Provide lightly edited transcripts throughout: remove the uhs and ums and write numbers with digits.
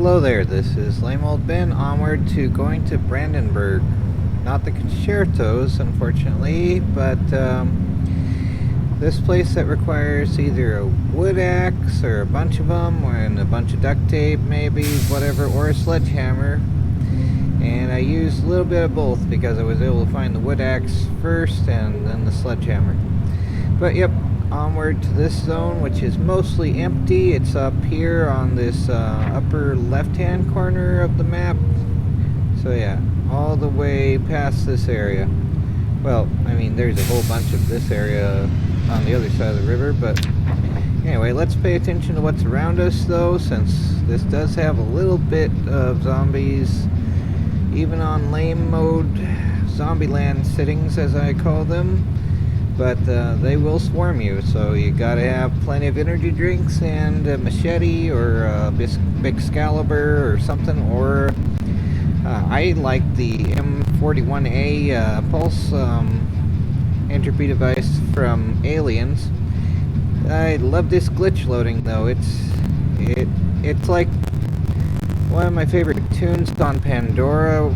Hello there, this is Lame Old Ben, onward to going to Brandenburg. Not the concertos, unfortunately, but this place that requires either a wood axe or a bunch of them, and a bunch of duct tape maybe, whatever, or a sledgehammer. And I used a little bit of both because I was able to find the wood axe first and then the sledgehammer. But yep, onward to this zone, which is mostly empty. It's up here on this upper left-hand corner of the map. So yeah, all the way past this area. Well, I mean, there's a whole bunch of this area on the other side of the river, but anyway, let's pay attention to what's around us, though, since this does have a little bit of zombies, even on lame mode, Zombieland sittings, as I call them. But they will swarm you, so you gotta have plenty of energy drinks and a machete or a big Excalibur or something. Or I like the M41A pulse entropy device from Aliens. I love this glitch loading, though. It's like one of my favorite tunes on Pandora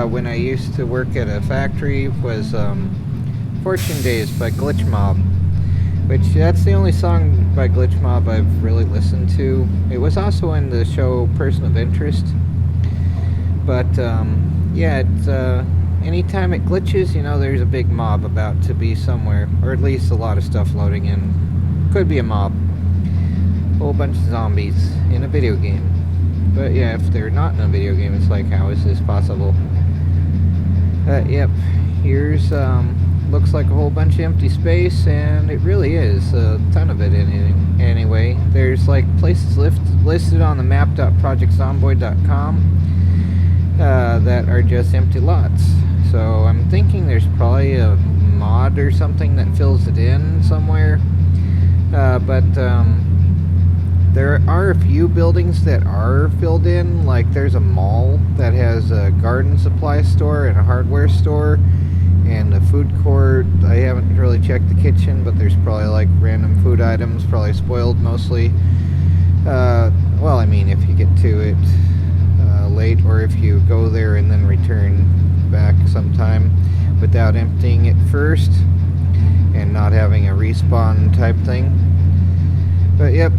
when I used to work at a factory was Fortune Days by Glitch Mob, which that's the only song by Glitch Mob I've really listened to. It was also in the show Person of Interest, but yeah, it's anytime it glitches, you know, there's a big mob about to be somewhere, or at least a lot of stuff loading in. Could be a mob, whole bunch of zombies in a video game. But yeah, if they're not in a video game, it's like, how is this possible? Yep, here's looks like a whole bunch of empty space, and it really is a ton of it anyway. There's like places listed on the map.projectzomboid.com that are just empty lots. So I'm thinking there's probably a mod or something that fills it in somewhere. But there are a few buildings that are filled in. Like there's a mall that has a garden supply store and a hardware store and a food court. I haven't really checked the kitchen, but there's probably like random food items, probably spoiled mostly. Well, I mean, if you get to it late, or if you go there and then return back sometime without emptying it first and not having a respawn type thing. But yep,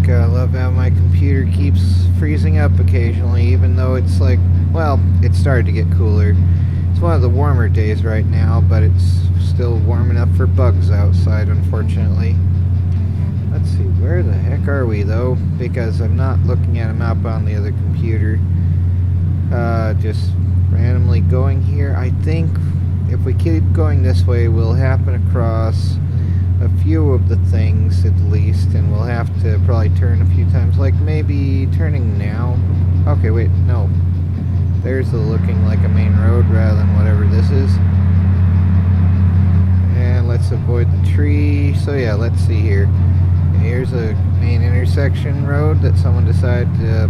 gotta love how my computer keeps freezing up occasionally, even though it's like, well, it started to get cooler. It's one of the warmer days right now, but it's still warm enough for bugs outside, unfortunately. Let's see, where the heck are we, though? Because I'm not looking at a map on the other computer. Just randomly going here. I think if we keep going this way, we'll happen across a few of the things, at least, and we'll have to probably turn a few times. Like, maybe turning now. Okay, wait, no. There's the looking like a main road rather than whatever this is. And let's avoid the tree. So yeah, let's see here. Here's a main intersection road that someone decided to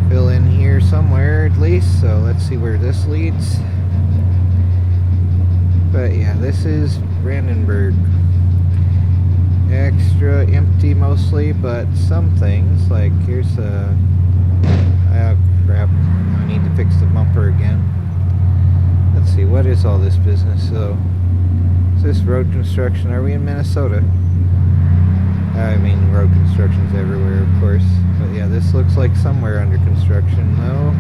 fill in here somewhere at least. So let's see where this leads. But yeah, this is Brandenburg. Extra empty mostly, but some things, like here's a... oh crap, I need to fix the bumper again. Let's see, what is all this business? So, is this road construction? Are we in Minnesota? I mean, road construction's everywhere, of course. But yeah, this looks like somewhere under construction, though.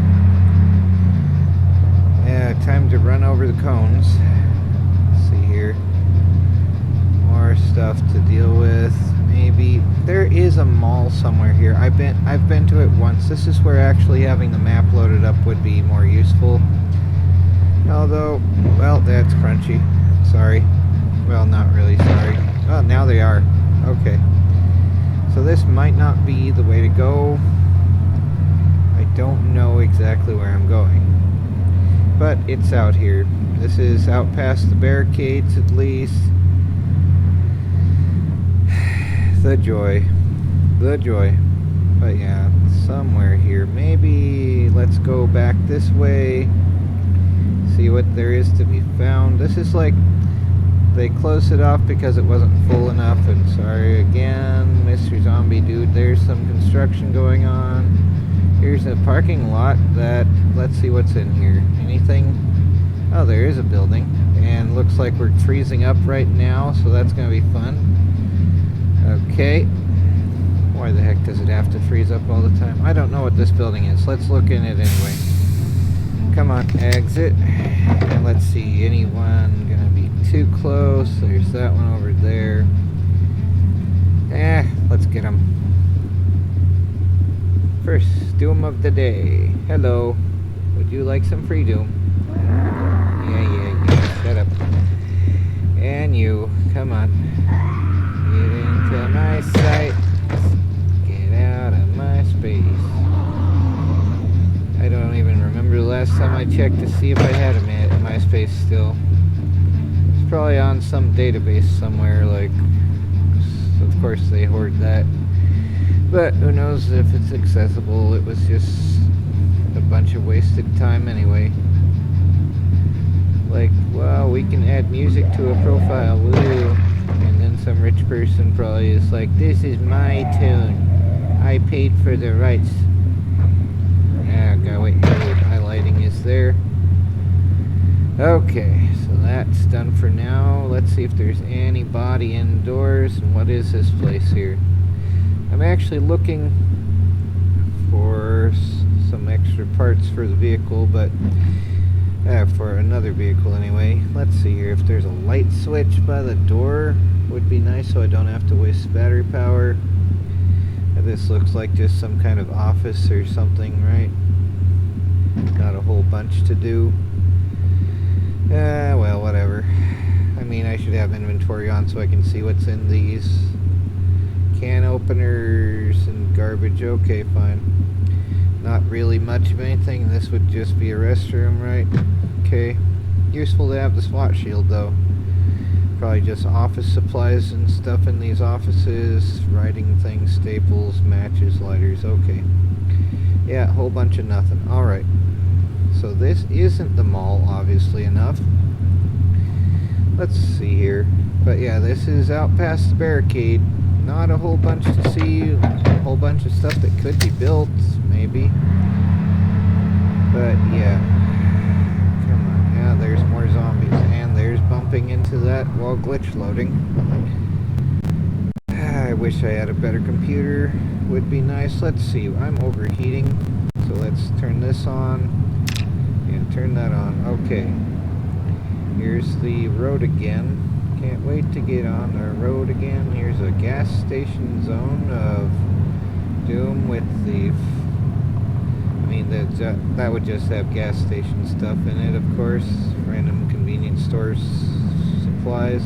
Yeah, time to run over the cones. Let's see here. More stuff to deal with. Maybe there is a mall somewhere here. I've been to it once. This is where actually having the map loaded up would be more useful. Although, well, that's crunchy. Sorry. Well, not really sorry. Oh, now they are. Okay. So this might not be the way to go. I don't know exactly where I'm going. But it's out here. This is out past the barricades, at least. The joy. The joy. But yeah, somewhere here. Maybe let's go back this way. See what there is to be found. This is like, they closed it off because it wasn't full enough. And sorry again, Mr. Zombie Dude. There's some construction going on. Here's a parking lot that, let's see what's in here. Anything? Oh, there is a building. And looks like we're freezing up right now, so that's going to be fun. Okay. Why the heck does it have to freeze up all the time? I don't know what this building is. Let's look in it anyway. Come on, exit. And let's see, anyone going to be too close? There's that one over there. Let's get him. First doom of the day. Hello. Would you like some free doom? Yeah. Shut up. And you. Come on. Get into my sight. Get out of my space. I don't even remember the last time I checked to see if I had a MySpace still. It's probably on some database somewhere, like, of course they hoard that. But who knows if it's accessible. It was just a bunch of wasted time anyway. Like, wow, we can add music to a profile, woo. And then some rich person probably is like, this is my tune. I paid for the rights. Gotta wait until the highlighting is there. Okay, so that's done for now. Let's see if there's anybody indoors. And what is this place here? I'm actually looking for some extra parts for the vehicle, but for another vehicle anyway. Let's see here. If there's a light switch by the door, would be nice so I don't have to waste battery power. This looks like just some kind of office or something, right? Not a whole bunch to do. Well, whatever. I mean, I should have inventory on so I can see what's in these. Can openers and garbage. Okay, fine. Not really much of anything. This would just be a restroom, right? Okay. Useful to have the SWAT shield, though. Probably just office supplies and stuff in these offices. Writing things, staples, matches, lighters. Okay. Yeah, a whole bunch of nothing. Alright. So this isn't the mall, obviously enough. Let's see here. But yeah, this is out past the barricade. Not a whole bunch to see. A whole bunch of stuff that could be built, maybe. But yeah. Come on. Yeah, there's more zombies. And there's bumping into that while glitch loading. I wish I had a better computer. Would be nice. Let's see. I'm overheating. So let's turn this on. And turn that on. Okay. Here's the road again. Can't wait to get on the road again. Here's a gas station zone of doom with the... I mean, that would just have gas station stuff in it, of course. Random convenience stores, supplies.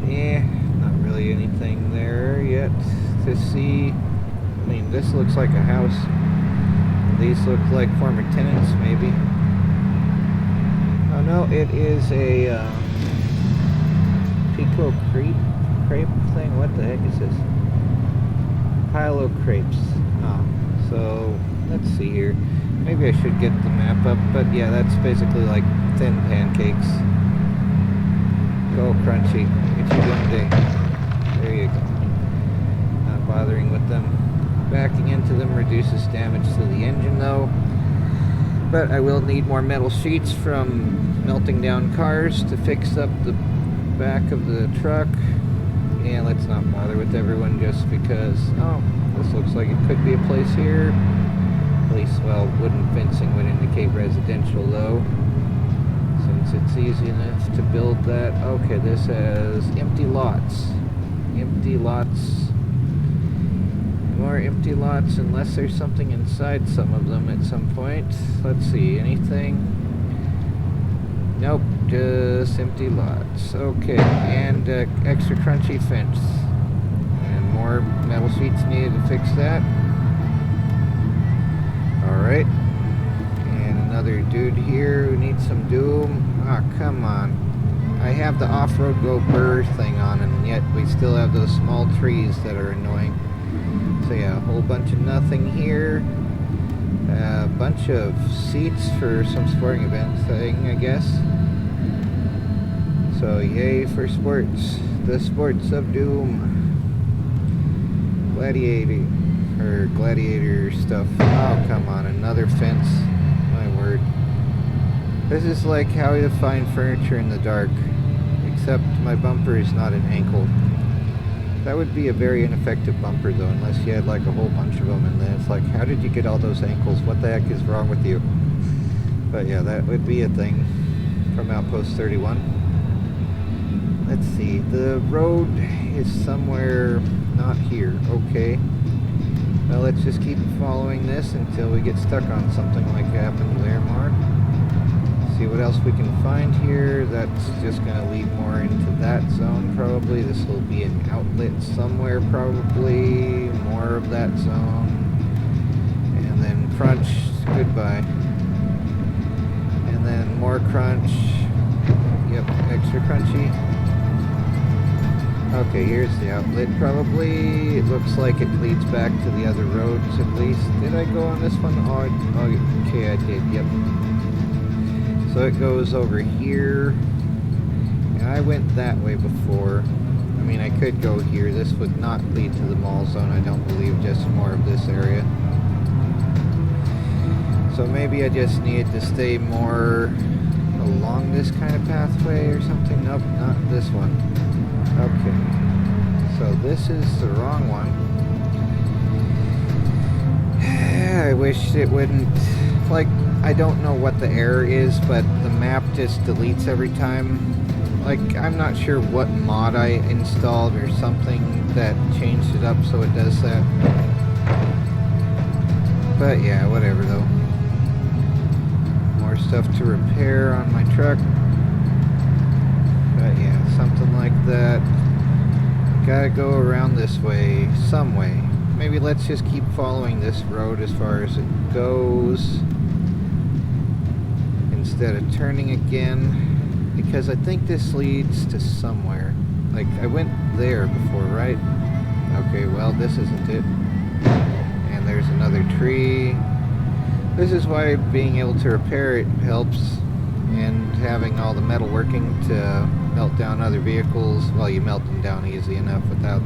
Yeah, not really anything there yet to see. I mean, this looks like a house. These look like former tenants, maybe. Oh no, it is a pico crepe thing. What the heck is this? Pile of crepes. Oh, so let's see here. Maybe I should get the map up, but yeah, that's basically like thin pancakes. Go crunchy. Get you one day. There you go. Not bothering with them. Backing into them reduces damage to the engine though. But I will need more metal sheets from melting down cars to fix up the back of the truck. And let's not bother with everyone just because, oh, this looks like it could be a place here. At least, well, wooden fencing would indicate residential though, since it's easy enough to build that. Okay, this has empty lots. Empty lots. More empty lots unless there's something inside some of them at some point. Let's see, anything? Nope, just empty lots. Okay, and extra crunchy fence. And more metal sheets needed to fix that. Alright. And another dude here who needs some doom. Ah, oh, come on. I have the off-road go burr thing on, and yet we still have those small trees that are annoying. So yeah, a whole bunch of nothing here. A bunch of seats for some sporting event thing, I guess. So yay for sports. The sports of doom. gladiator stuff. Oh, come on, another fence. My word. This is like how to find furniture in the dark. Except my bumper is not an ankle. That would be a very ineffective bumper though, unless you had like a whole bunch of them, and then it's like, how did you get all those ankles? What the heck is wrong with you? But yeah, that would be a thing from Outpost 31. Let's see, the road is somewhere not here. Okay. Well, let's just keep following this until we get stuck on something like happened there, Mark. See what else we can find here. That's just going to lead more into that zone probably. This will be an outlet somewhere probably. More of that zone. And then crunch. Goodbye. And then more crunch. Yep, extra crunchy. Okay, here's the outlet probably. It looks like it leads back to the other roads at least. Did I go on this one? Oh, okay, I did, yep. So it goes over here. And I went that way before. I mean, I could go here. This would not lead to the mall zone, I don't believe, just more of this area. So maybe I just needed to stay more along this kind of pathway or something. Nope, not this one. Okay, so this is the wrong one. I wish it wouldn't, like, I don't know what the error is, but the map just deletes every time. Like, I'm not sure what mod I installed or something that changed it up so it does that. But yeah, whatever though. More stuff to repair on my truck. But yeah, something like that. Gotta go around this way, some way. Maybe let's just keep following this road as far as it goes, instead of turning again, because I think this leads to somewhere. Like, I went there before, right? Okay, well, this isn't it. And there's another tree. This is why being able to repair it helps, and having all the metal working to melt down other vehicles. Well, you melt them down easy enough without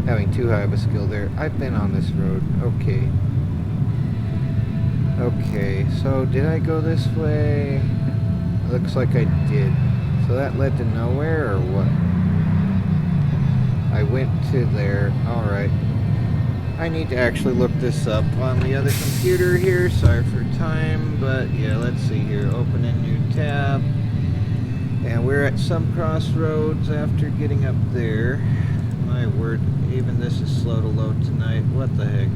having too high of a skill there. I've been on this road. Okay. Okay, so did I go this way? Looks like I did. So that led to nowhere, or what? I went to there. Alright. I need to actually look this up on the other computer here. Sorry for time, but yeah, let's see here. Open a new tab. And we're at some crossroads after getting up there. My word, even this is slow to load tonight. What the heck?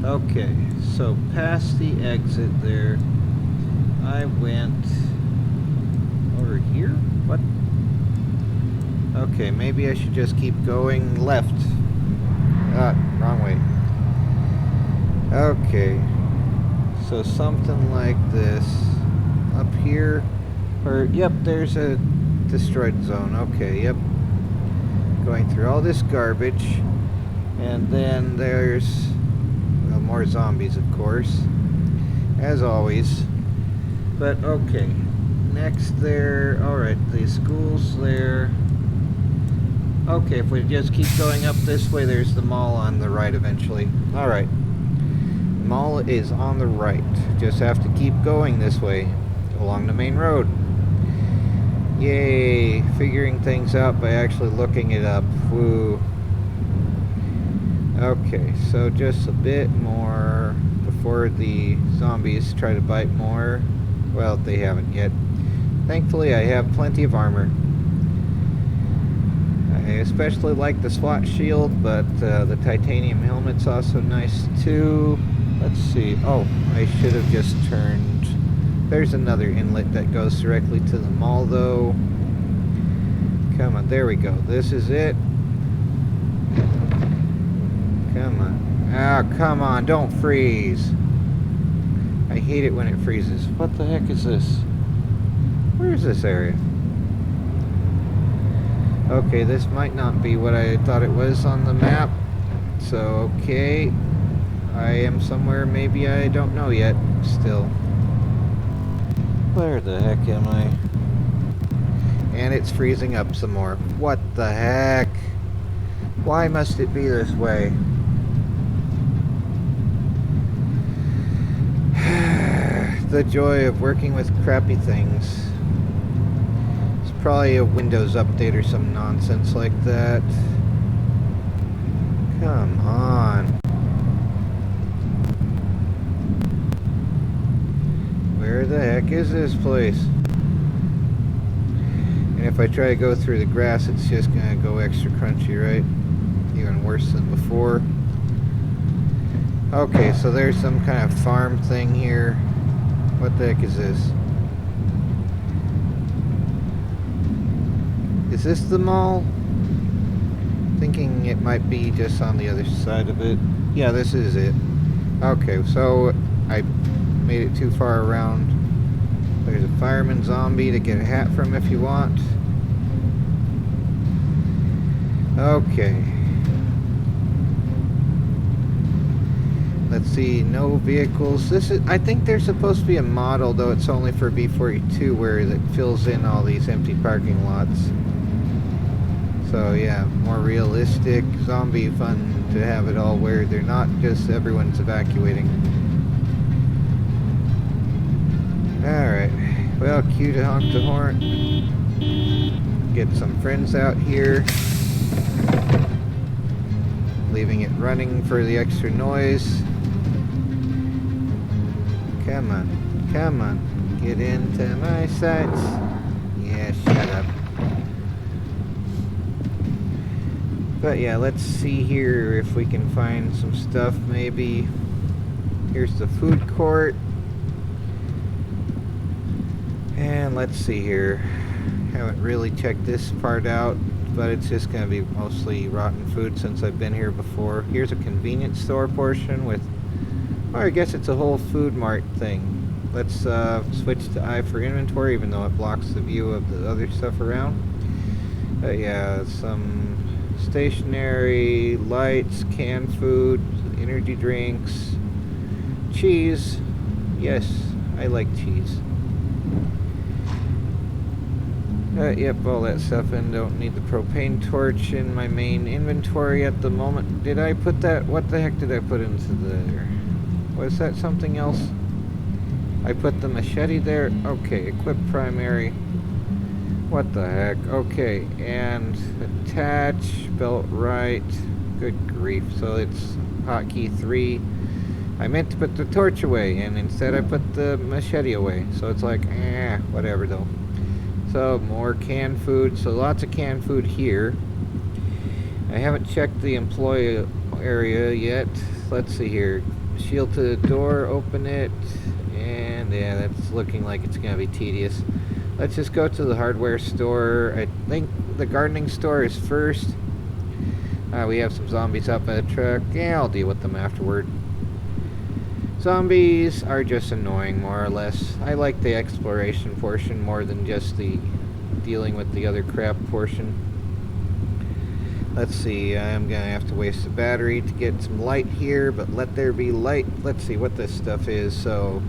Okay, so past the exit there, I went over here? What? Okay, maybe I should just keep going left. Ah, wrong way. Okay, so something like this. Up here, or, yep, there's a destroyed zone. Okay, yep. Going through all this garbage. And then there's, well, more zombies, of course. As always. But, okay. Next there, alright, the school's there. Okay, if we just keep going up this way, there's the mall on the right eventually. Alright. Mall is on the right. Just have to keep going this way, along the main road. Yay! Figuring things out by actually looking it up. Woo. Okay, so just a bit more before the zombies try to bite more. Well, they haven't yet. Thankfully, I have plenty of armor. I especially like the SWAT shield, but the titanium helmet's also nice too. Let's see. Oh, I should have just turned. There's another inlet that goes directly to the mall, though. Come on, there we go. This is it. Come on. Ah, come on, don't freeze. I hate it when it freezes. What the heck is this? Where is this area? Okay, this might not be what I thought it was on the map. So, okay. I am somewhere maybe I don't know yet, still. Where the heck am I? And it's freezing up some more. What the heck? Why must it be this way? The joy of working with crappy things. It's probably a Windows update or some nonsense like that. Come on. Where the heck is this place? And if I try to go through the grass, it's just gonna go extra crunchy, right? Even worse than before. Okay, so there's some kind of farm thing here. What the heck is this? Is this the mall? Thinking it might be just on the other side of it. Yeah, this is it. Okay, so I made it too far around. There's a fireman zombie to get a hat from if you want. Okay. Let's see, no vehicles. This is, I think there's supposed to be a model, though it's only for B42, where it fills in all these empty parking lots. So yeah, more realistic, zombie fun to have it all where they're not just everyone's evacuating. Alright, well, cue to honk the horn. Get some friends out here. Leaving it running for the extra noise. Come on, come on, get into my sights. Yeah, shut up. But yeah, let's see here if we can find some stuff maybe. Here's the food court. And let's see here. Haven't really checked this part out, but it's just going to be mostly rotten food since I've been here before. Here's a convenience store portion with, or I guess it's a whole food mart thing. Let's switch to I for inventory, even though it blocks the view of the other stuff around. But yeah, some stationery, lights, canned food, energy drinks, cheese. Yes, I like cheese. Yep, all that stuff in. Don't need the propane torch in my main inventory at the moment. Did I put that? What the heck did I put into there? Was that something else? I put the machete there. Okay, equip primary. What the heck? Okay, and attach, belt right. Good grief. So it's hotkey 3. I meant to put the torch away, and instead I put the machete away. So it's like, whatever though. So more canned food. So lots of canned food here. I haven't checked the employee area yet. Let's see here. Shield to the door, open it, and yeah, that's looking like it's gonna be tedious. Let's just go to the hardware store. I think the gardening store is first. We have some zombies up at the truck. Yeah, I'll deal with them afterward. Zombies are just annoying, more or less. I like the exploration portion more than just the dealing with the other crap portion. Let's see, I'm gonna have to waste a battery to get some light here, but let there be light. Let's see what this stuff is. So,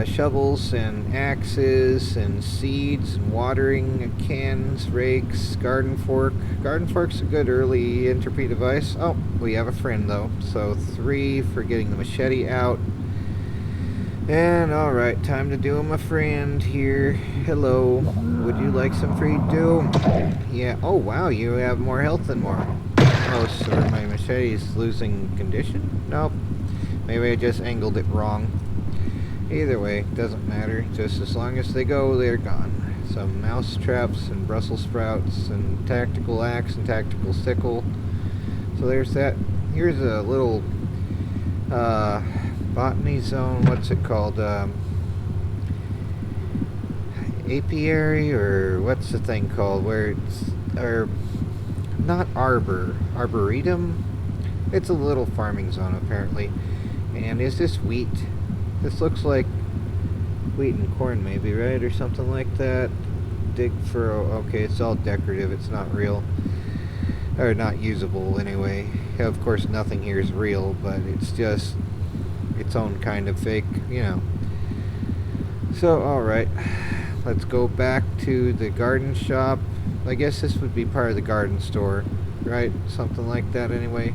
shovels and axes and seeds and watering cans, rakes, garden fork. Garden fork's a good early entropy device. Oh, we have a friend though. So 3 for getting the machete out. And alright, time to do him a friend here. Hello, would you like some free do? Yeah, oh wow, you have more health than more. Oh, so my machete's losing condition? Nope, maybe I just angled it wrong. Either way, doesn't matter. Just as long as they go, they're gone. Some mouse traps and Brussels sprouts and tactical axe and tactical sickle. So there's that. Here's a little botany zone. What's it called? Apiary, or what's the thing called? Where it's, or not arbor, arboretum. It's a little farming zone apparently. And is this wheat? This looks like wheat and corn maybe, right? Or something like that. Dig furrow. Okay, it's all decorative. It's not real. Or not usable anyway. Of course, nothing here is real, but it's just its own kind of fake, you know. So, alright. Let's go back to the garden shop. I guess this would be part of the garden store. right? Something like that anyway.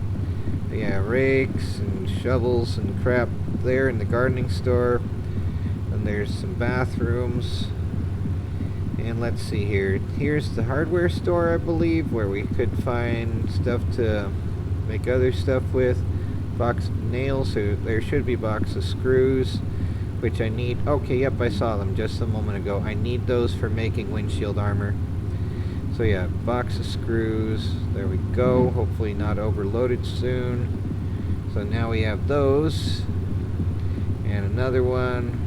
But yeah, rakes and shovels and crap there in the gardening store. And there's some bathrooms. And let's see here. Here's the hardware store, I believe, where we could find stuff to make other stuff with. Box of nails, so there should be a box of screws, which I need. Okay, yep, I saw them just a moment ago. I need those for making windshield armor. So yeah, box of screws. There we go. Hopefully not overloaded soon. So now we have those. And another one.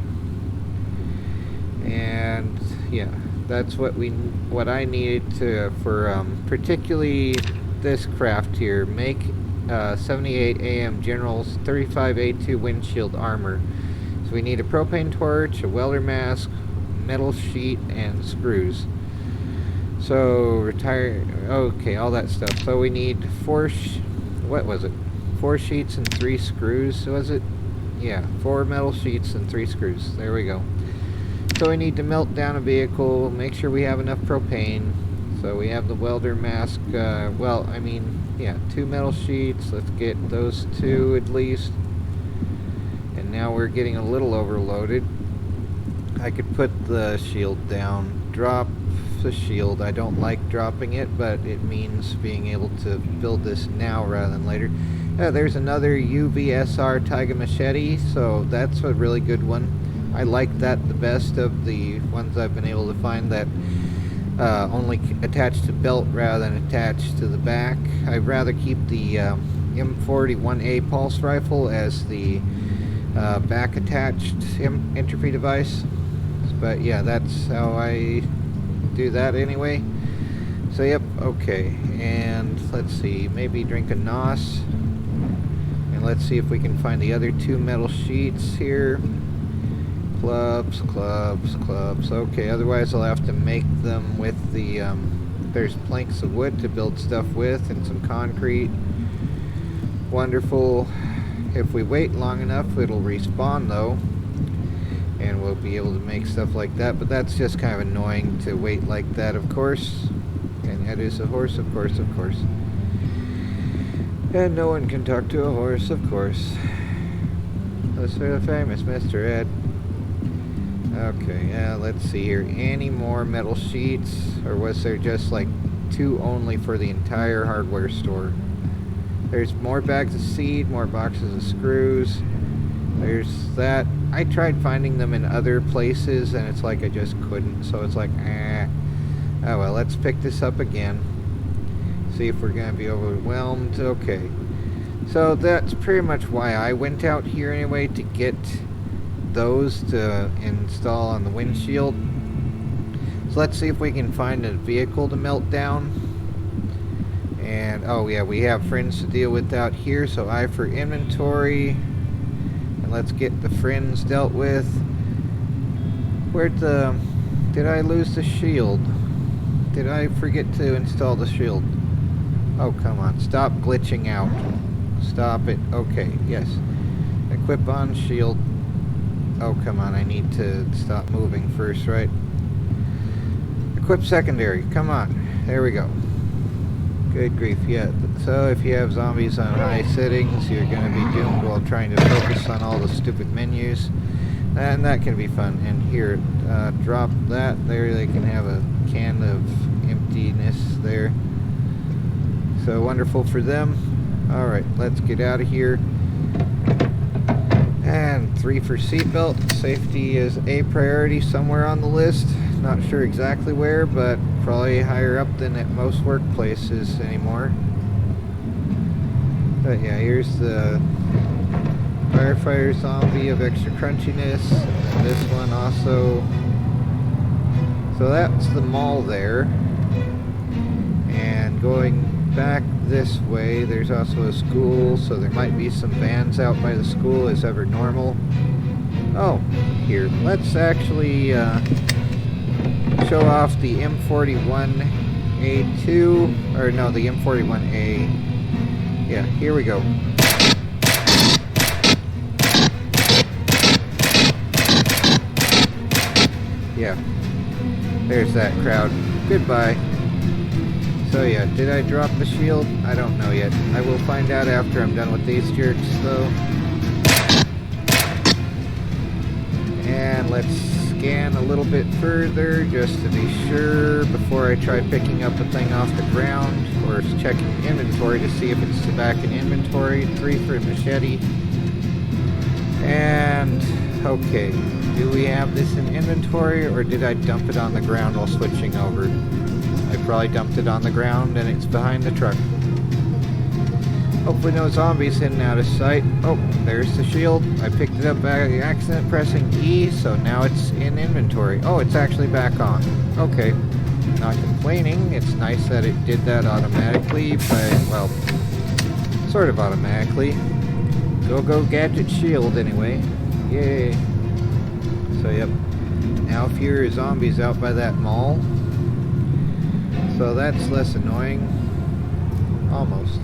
And yeah, that's what I needed to for particularly this craft here. Make 78 AM General's 35A2 windshield armor. So we need a propane torch, a welder mask, metal sheet, and screws. So okay, all that stuff. So we need what was it? 4 sheets and 3 screws, was it? Yeah, 4 metal sheets and 3 screws. There we go. So we need to melt down a vehicle, make sure we have enough propane. So we have the welder mask, well, I mean, yeah, 2 metal sheets. Let's get those 2 at least. And now we're getting a little overloaded. I could put the shield down, drop the shield. I don't like dropping it, but it means being able to build this now rather than later. There's another UVSR Taiga machete, so that's a really good one. I like that the best of the ones I've been able to find that only attached to belt rather than attached to the back. I'd rather keep the M41A pulse rifle as the back attached entropy device. But yeah, that's how I do that anyway. So yep, okay. And let's see, maybe drink a NOS. And let's see if we can find the other 2 metal sheets here. Clubs. Okay, otherwise I'll have to make them with the, there's planks of wood to build stuff with and some concrete. Wonderful. If we wait long enough, it'll respawn though. And we'll be able to make stuff like that, but that's just kind of annoying to wait like that, of course. And that is a horse, of course. And no one can talk to a horse, of course. Unless they're the famous Mr. Ed. Okay, yeah, let's see here. Any more metal sheets? Or was there just like 2 only for the entire hardware store? There's more bags of seed, more boxes of screws. There's that. I tried finding them in other places and it's like I just couldn't. So it's like, oh well, let's pick this up again. See if we're going to be overwhelmed. Okay. So that's pretty much why I went out here anyway, to get those to install on the windshield. So let's see if we can find a vehicle to melt down. And oh yeah, we have friends to deal with out here, so I for inventory, and let's get the friends dealt with. Did I lose the shield? Did I forget to install the shield? Oh come on, stop glitching out. Stop it. Okay, yes. Equip on shield. Oh, come on, I need to stop moving first, right? Equip secondary, come on. There we go. Good grief, yeah. So if you have zombies on high settings, you're going to be doomed while trying to focus on all the stupid menus. And that can be fun. And here, drop that there. They can have a can of emptiness there. So wonderful for them. Alright, let's get out of here. And 3 for seatbelt. Safety is a priority somewhere on the list. Not sure exactly where, but probably higher up than at most workplaces anymore. But yeah, here's the firefighter zombie of extra crunchiness. And this one also. So that's the mall there. And going back this way, there's also a school, so there might be some vans out by the school as ever normal. Oh, here, let's actually show off the M41A2, or no, the M41A. Yeah, here we go. Yeah, there's that crowd. Goodbye. So yeah, did I drop the shield? I don't know yet. I will find out after I'm done with these jerks though. And let's scan a little bit further just to be sure before I try picking up a thing off the ground or checking inventory to see if it's back in inventory. 3 for a machete. And okay, do we have this in inventory or did I dump it on the ground while switching over? I probably dumped it on the ground and it's behind the truck. Hopefully no zombies hidden out of sight. Oh, there's the shield. I picked it up by accident pressing E, so now it's in inventory. Oh, it's actually back on. Okay. Not complaining. It's nice that it did that automatically, but, well, sort of automatically. Go gadget shield anyway. Yay. So, yep. Now fewer zombies out by that mall. So that's less annoying. Almost.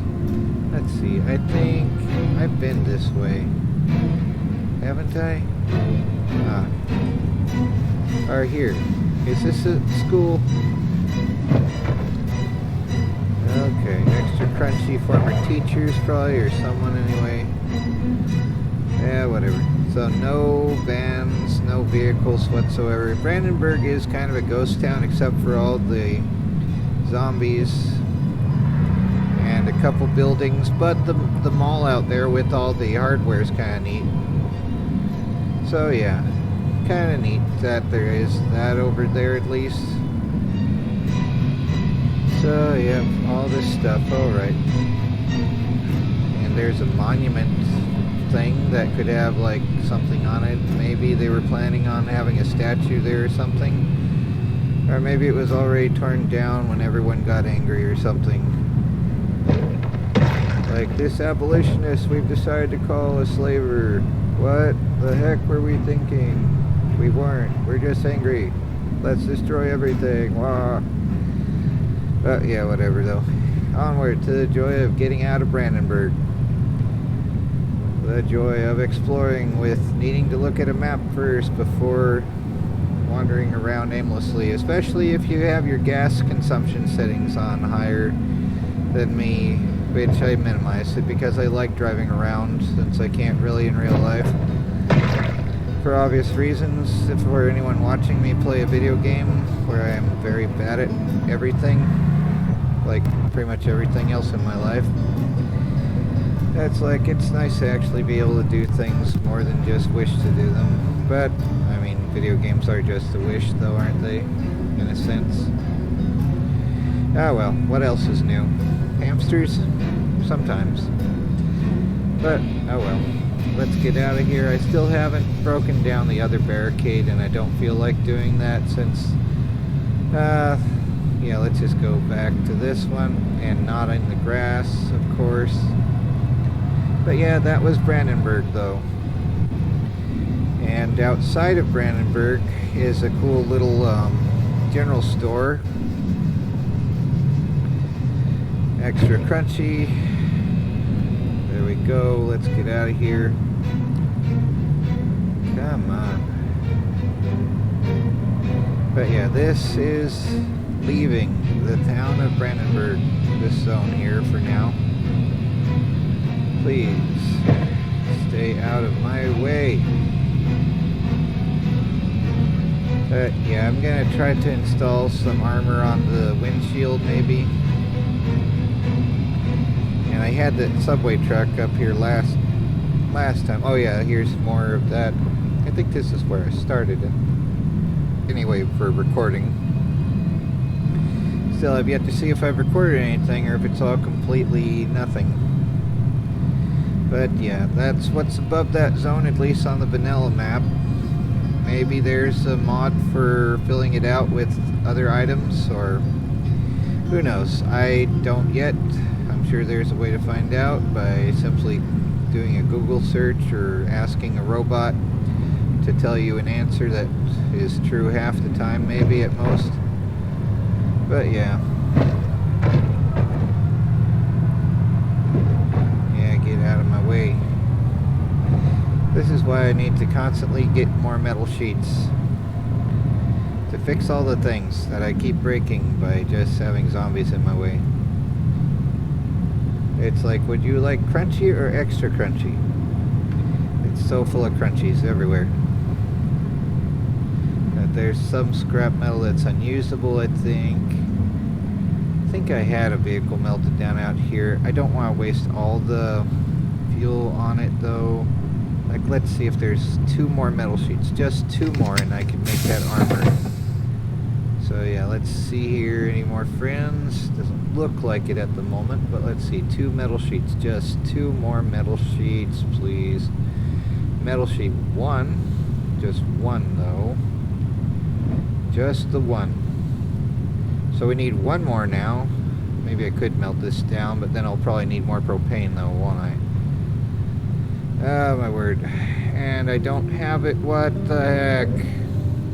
Let's see, I think I've been this way. Haven't I? Or here. Is this a school? Okay, extra crunchy former teachers probably, or someone anyway. Yeah, whatever. So no vans, no vehicles whatsoever. Brandenburg is kind of a ghost town except for all the zombies and a couple buildings, but the mall out there with all the hardware is kind of neat. So yeah, kind of neat that there is that over there at least. So yeah, all this stuff, alright. And there's a monument thing that could have like something on it. Maybe they were planning on having a statue there or something. Or maybe it was already torn down when everyone got angry or something. Like, this abolitionist we've decided to call a slaver. What the heck were we thinking? We weren't. We're just angry. Let's destroy everything. Wah. But yeah, whatever though. Onward to the joy of getting out of Brandenburg. The joy of exploring with needing to look at a map first before wandering around aimlessly, especially if you have your gas consumption settings on higher than me, which I minimized it because I like driving around since I can't really in real life. For obvious reasons, if for anyone watching me play a video game where I am very bad at everything, like pretty much everything else in my life, it's like, it's nice to actually be able to do things more than just wish to do them. But, I mean, video games are just a wish though, aren't they? In a sense. Ah well, what else is new? Hamsters? Sometimes. But, oh well. Let's get out of here. I still haven't broken down the other barricade and I don't feel like doing that since... yeah, let's just go back to this one and not in the grass, of course. But yeah, that was Brandenburg though. And outside of Brandenburg is a cool little general store. Extra crunchy. There we go. Let's get out of here. Come on. But yeah, this is leaving the town of Brandenburg, this zone here for now. Please stay out of my way. Yeah, I'm gonna try to install some armor on the windshield maybe. And I had the subway truck up here last time. Oh yeah, here's more of that. I think this is where I started it. Anyway, for recording. Still, I've yet to see if I've recorded anything or if it's all completely nothing. But yeah, that's what's above that zone, at least on the vanilla map. Maybe there's a mod for filling it out with other items, or who knows. I don't yet. I'm sure there's a way to find out by simply doing a Google search or asking a robot to tell you an answer that is true half the time, maybe at most. But yeah. Yeah, get out of my way. This is why I need to constantly get more metal sheets to fix all the things that I keep breaking by just having zombies in my way. It's like, would you like crunchy or extra crunchy? It's so full of crunchies everywhere. There's some scrap metal that's unusable, I think. I think I had a vehicle melted down out here. I don't want to waste all the fuel on it though. Like, let's see if there's 2 more metal sheets. Just 2 more and I can make that armor. So yeah, let's see here. Any more friends? Doesn't look like it at the moment, but let's see. 2 metal sheets. Just 2 more metal sheets, please. Metal sheet 1. Just 1 though. Just the 1. So we need 1 more now. Maybe I could melt this down, but then I'll probably need more propane though, won't I? Oh my word. And I don't have it. What the heck?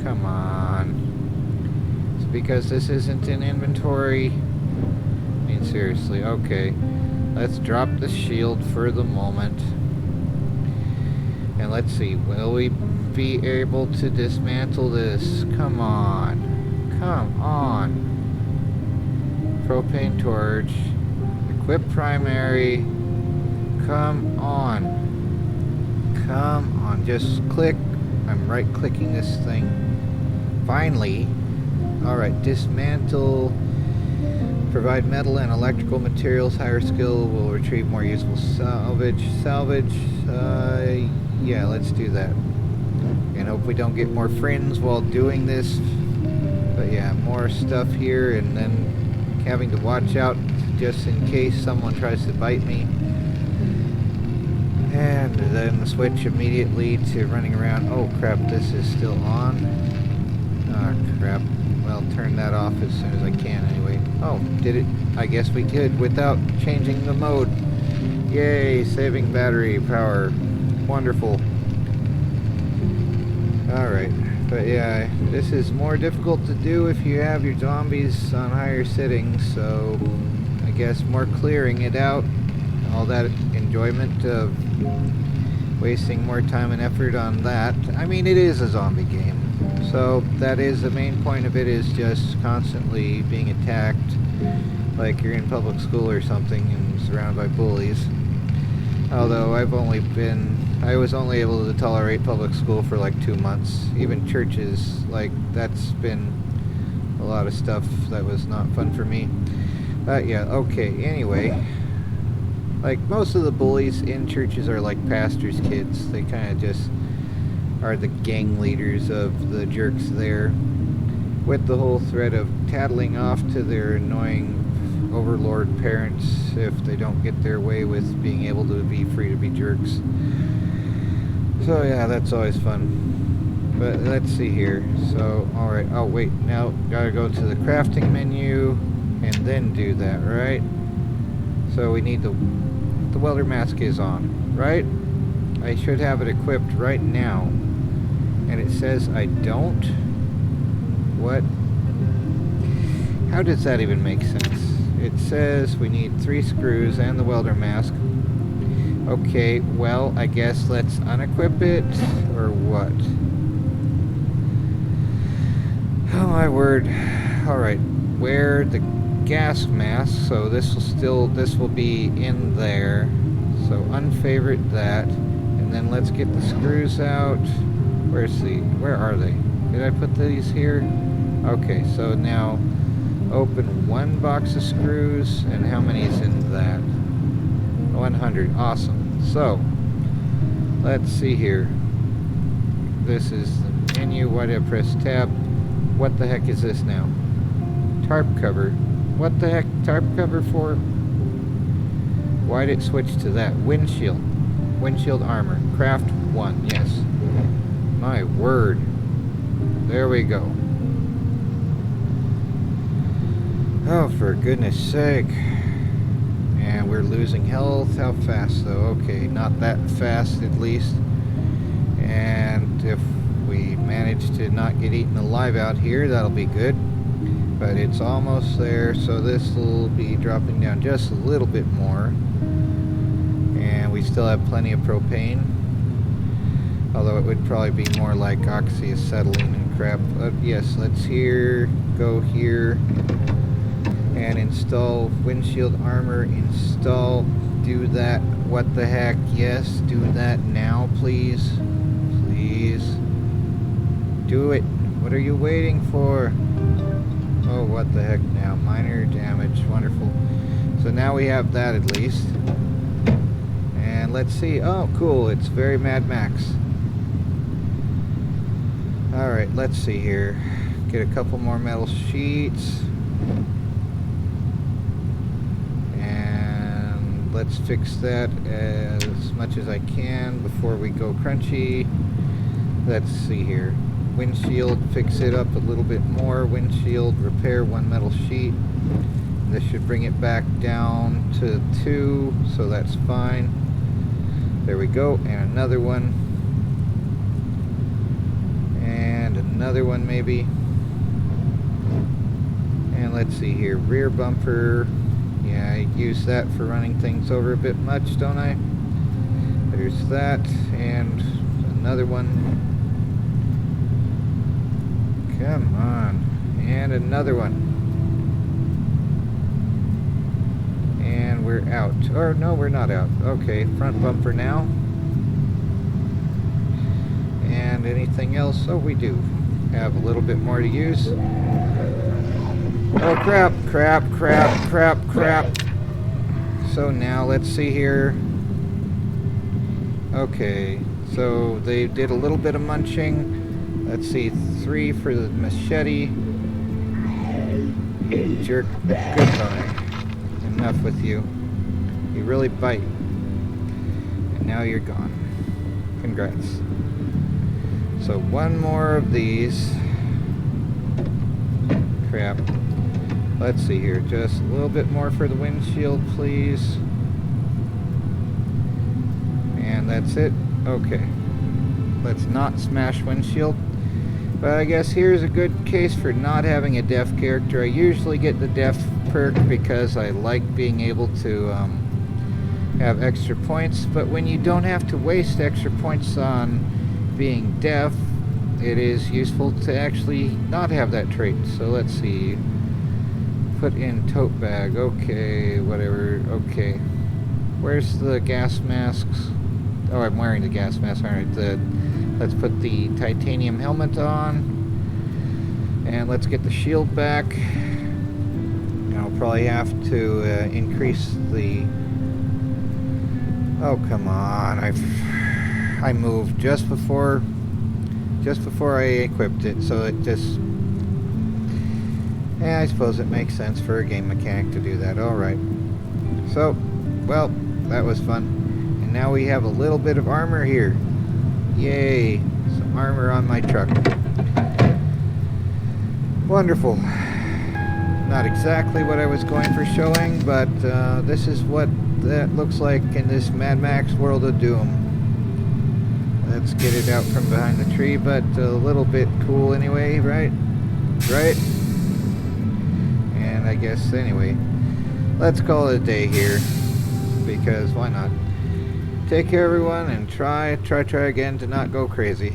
Come on. It's because this isn't in inventory. I mean, seriously. Okay. Let's drop the shield for the moment. And let's see. Will we be able to dismantle this? Come on. Come on. Propane torch. Equip primary. Come on. Come on. Just click. I'm right clicking this thing. Finally. Alright. Dismantle. Provide metal and electrical materials. Higher skill will retrieve more useful salvage. Salvage. Yeah, let's do that. And hope we don't get more friends while doing this. But yeah, more stuff here, and then having to watch out just in case someone tries to bite me. And then switch immediately to running around. Oh crap, this is still on. Oh crap. Well, turn that off as soon as I can anyway. Oh, did it? I guess we could without changing the mode. Yay, saving battery power. Wonderful. Alright, but yeah, this is more difficult to do if you have your zombies on higher settings, so I guess more clearing it out, all that enjoyment of wasting more time and effort on that. I mean, it is a zombie game, so that is the main point of it, is just constantly being attacked like you're in public school or something and surrounded by bullies. Although I was only able to tolerate public school for like 2 months. Even churches, like, that's been a lot of stuff that was not fun for me. Yeah, okay, anyway. Like, most of the bullies in churches are like pastors' kids. They kind of just are the gang leaders of the jerks there, with the whole threat of tattling off to their annoying overlord parents if they don't get their way with being able to be free to be jerks. So yeah, that's always fun. But let's see here. So, alright. Oh wait, now gotta go to the crafting menu and then do that, right? So we need the welder mask is on, right? I should have it equipped right now. And it says I don't? What? How does that even make sense? It says we need 3 screws and the welder mask. Okay, well, I guess let's unequip it, or what? Oh my word. Alright, wear the gas mask, so this will be in there. So unfavorite that, and then let's get the screws out. Where are they? Did I put these here? Okay, so now open 1 box of screws, and how many is in that? 100. Awesome. So let's see here. This is the menu. Why did I press tab? What the heck is this now? Tarp cover. What the heck? Tarp cover for? Why did it switch to that? Windshield. Windshield armor. Craft 1. Yes. My word. There we go. Oh, for goodness sake. And we're losing health. How fast though? Okay, not that fast at least. And if we manage to not get eaten alive out here, that'll be good. But it's almost there, so this will be dropping down just a little bit more. And we still have plenty of propane. Although it would probably be more like oxyacetylene and crap. But yes, let's go here, and install windshield armor. Install. Do that. What the heck? Yes, do that now, please. Please. Do it. What are you waiting for? Oh, what the heck now? Minor damage. Wonderful. So now we have that at least. And let's see. Oh, cool. It's very Mad Max. Alright, let's see here. Get a couple more metal sheets. And let's fix that as much as I can before we go crunchy. Let's see here. Windshield, fix it up a little bit more. Windshield, repair 1 metal sheet. This should bring it back down to 2, so that's fine. There we go, and another one. And another one maybe. And let's see here, rear bumper. Yeah, I use that for running things over a bit much, don't I? There's that, and another one. Come on. And another one. And we're out. Or no, we're not out. Okay, front bumper now. And anything else? Oh, we do have a little bit more to use. Oh, crap, crap, crap, crap, crap. So now let's see here. Okay, so they did a little bit of munching. Let's see, 3 for the machete. Jerk. Goodbye. Enough with you. You really bite. And now you're gone. Congrats. So 1 more of these. Crap. Let's see here. Just a little bit more for the windshield, please. And that's it. Okay. Let's not smash windshield. But I guess here's a good case for not having a deaf character. I usually get the deaf perk because I like being able to have extra points. But when you don't have to waste extra points on being deaf, it is useful to actually not have that trait. So let's see. Put in tote bag. Okay, whatever. Okay. Where's the gas masks? Oh, I'm wearing the gas mask. Alright, let's put the titanium helmet on. And let's get the shield back. I'll probably have to increase the... Oh, come on. I moved just before I equipped it, so it just... Yeah, I suppose it makes sense for a game mechanic to do that. Alright. So, well, that was fun. And now we have a little bit of armor here. Yay! Some armor on my truck. Wonderful. Not exactly what I was going for showing, but this is what that looks like in this Mad Max World of Doom. Let's get it out from behind the tree, but a little bit cool anyway, right? Right? And I guess, anyway, let's call it a day here, because why not? Take care, everyone, and try again to not go crazy.